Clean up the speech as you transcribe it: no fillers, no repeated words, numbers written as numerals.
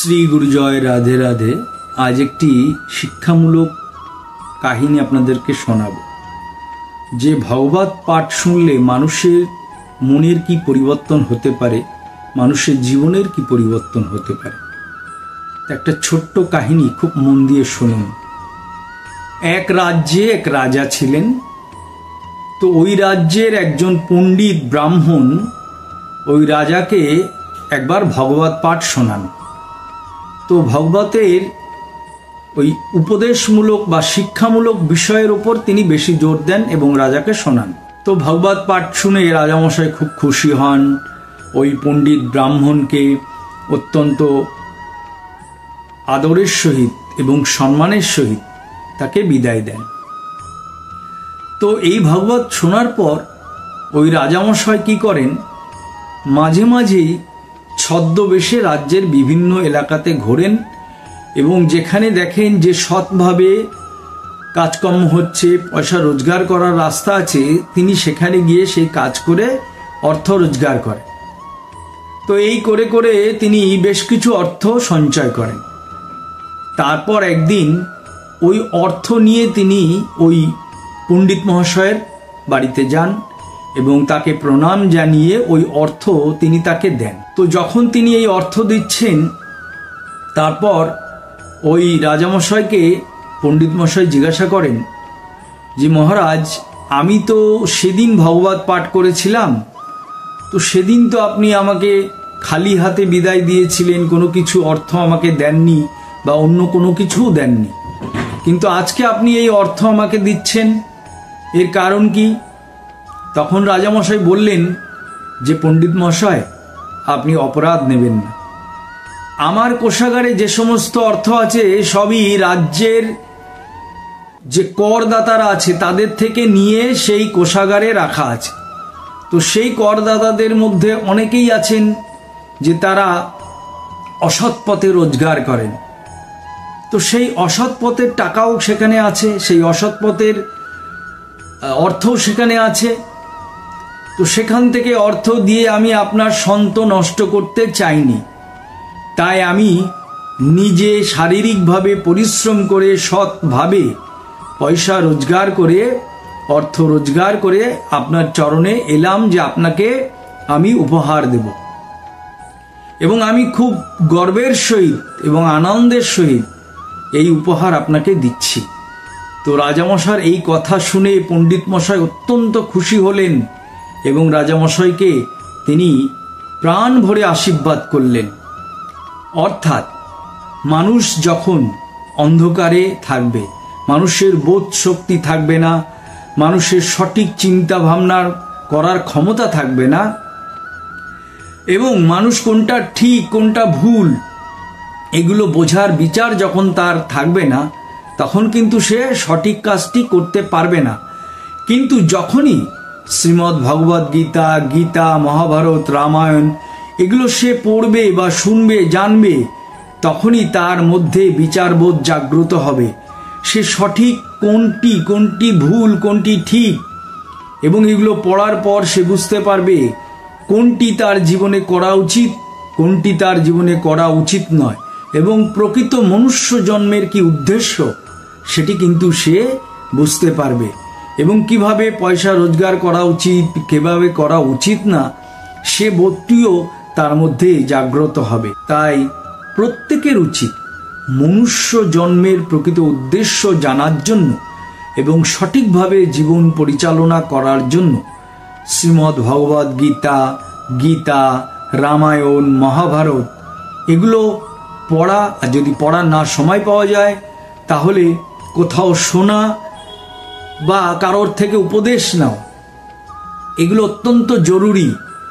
শ্রী গুরুজয় রাধে রাধে। আজ একটি শিক্ষামূলক কাহিনী আপনাদেরকে শোনাব, যে ভগবত পাঠ শুনলে মানুষের মনের কি পরিবর্তন হতে পারে, মানুষের জীবনের কি পরিবর্তন হতে পারে। একটা ছোট্ট কাহিনী, খুব মন দিয়ে শুনুন। এক রাজ্যে এক রাজা ছিলেন। তো ওই রাজ্যের একজন পণ্ডিত ব্রাহ্মণ ওই রাজাকে একবার ভগবত পাঠ শোনান। তো ভগবতের ওই উপদেশমূলক বা শিক্ষামূলক বিষয়ের উপর তিনি বেশি জোর দেন এবং রাজাকে শোনান। তো ভগবত পাঠ শুনে রাজামশাই খুব খুশি হন। ওই পণ্ডিত ব্রাহ্মণকে অত্যন্ত আদরের সহিত এবং সম্মানের সহিত তাকে বিদায় দেন। তো এই ভগবত শোনার পর ওই রাজামশাই কি করেন, মাঝে মাঝেই ছদ্মবেশে রাজ্যের বিভিন্ন এলাকাতে ঘোরেন এবং যেখানে দেখেন যে সৎভাবে কাজকর্ম হচ্ছে, পয়সা রোজগার করার রাস্তা আছে, তিনি সেখানে গিয়ে সেই কাজ করে অর্থ রোজগার করেন। তো এই করে করে তিনি বেশ কিছু অর্থ সঞ্চয় করেন। তারপর একদিন ওই অর্থ নিয়ে তিনি ওই পণ্ডিত মহাশয়ের বাড়িতে যান এবং তাকে প্রণাম জানিয়ে ওই অর্থ তিনি তাকে দেন। তো যখন তিনি এই অর্থ দিচ্ছেন, তারপর ওই রাজামশাইকে পণ্ডিত মশাই জিজ্ঞাসা করেন যে, মহারাজ, আমি তো সেদিন ভগবত পাঠ করেছিলাম, তো সেদিন তো আপনি আমাকে খালি হাতে বিদায় দিয়েছিলেন, কোনো কিছু অর্থ আমাকে দেননি বা অন্য কোনো কিছুও দেননি, কিন্তু আজকে আপনি এই অর্থ আমাকে দিচ্ছেন, এর কারণ কি? তখন রাজামশাই বললেন যে, পণ্ডিত মশাই, আপনি অপরাধ নেবেন না। আমার কোষাগারে যে সমস্ত অর্থ আছে সবই রাজ্যের যে করদাতারা আছে তাদের থেকে নিয়ে সেই কোষাগারে রাখা আছে। তো সেই করদাতাদের মধ্যে অনেকেই আছেন যে তারা অসৎ পথে রোজগার করেন। তো সেই অসৎ পথের টাকাও সেখানে আছে, সেই অসৎ পথের অর্থও সেখানে আছে। তো সেখান থেকে অর্থ দিয়ে আমি আপনার সন্ত নষ্ট করতে চাইনি, তাই আমি নিজে শারীরিকভাবে পরিশ্রম করে সৎভাবে পয়সা রোজগার করে, অর্থ রোজগার করে আপনার চরণে এলাম যে আপনাকে আমি উপহার দেব, এবং আমি খুব গর্বের সহিত এবং আনন্দের সহিত এই উপহার আপনাকে দিচ্ছি। তো রাজামশাইয়ের এই কথা শুনে পণ্ডিত মশাই অত্যন্ত খুশি হলেন এবং রাজামশাইকে তিনি প্রাণ ভরে আশীর্বাদ করলেন। অর্থাৎ মানুষ যখন অন্ধকারে থাকবে, মানুষের বোধ শক্তি থাকবে না, মানুষের সঠিক চিন্তা ভাবনা করার ক্ষমতা থাকবে না, এবং মানুষ কোনটা ঠিক কোনটা ভুল এগুলো বোঝার বিচার যখন তার থাকবে না, তখন কিন্তু সে সঠিক কাজটি করতে পারবে না। কিন্তু যখনই শ্রীমদ্ ভগবদ গীতা, গীতা, মহাভারত, রামায়ণ এগুলো সে পড়বে বা শুনবে, জানবে, তখনই তার মধ্যে বিচারবোধ জাগ্রত হবে। সে সঠিক কোনটি ভুল, কোনটি ঠিক, এবং এগুলো পড়ার পর সে বুঝতে পারবে কোনটি তার জীবনে করা উচিত, কোনটি তার জীবনে করা উচিত নয়, এবং প্রকৃত মনুষ্য জন্মের কি উদ্দেশ্য সেটি কিন্তু সে বুঝতে পারবে, এবং কিভাবে পয়সা রোজগার করা উচিত, কিভাবে করা উচিত না, সে বোধটিও তার মধ্যে জাগ্রত হবে। তাই প্রত্যেকের উচিত মনুষ্য জন্মের প্রকৃত উদ্দেশ্য জানার জন্য এবং সঠিকভাবে জীবন পরিচালনা করার জন্য শ্রীমদ্ ভগবদ গীতা, গীতা, রামায়ণ, মহাভারত এগুলো পড়া, আর যদি পড়ার না সময় পাওয়া যায় তাহলে কোথাও শোনা বা কারোর থেকে উপদেশ নাও, এগুলো অত্যন্ত জরুরি।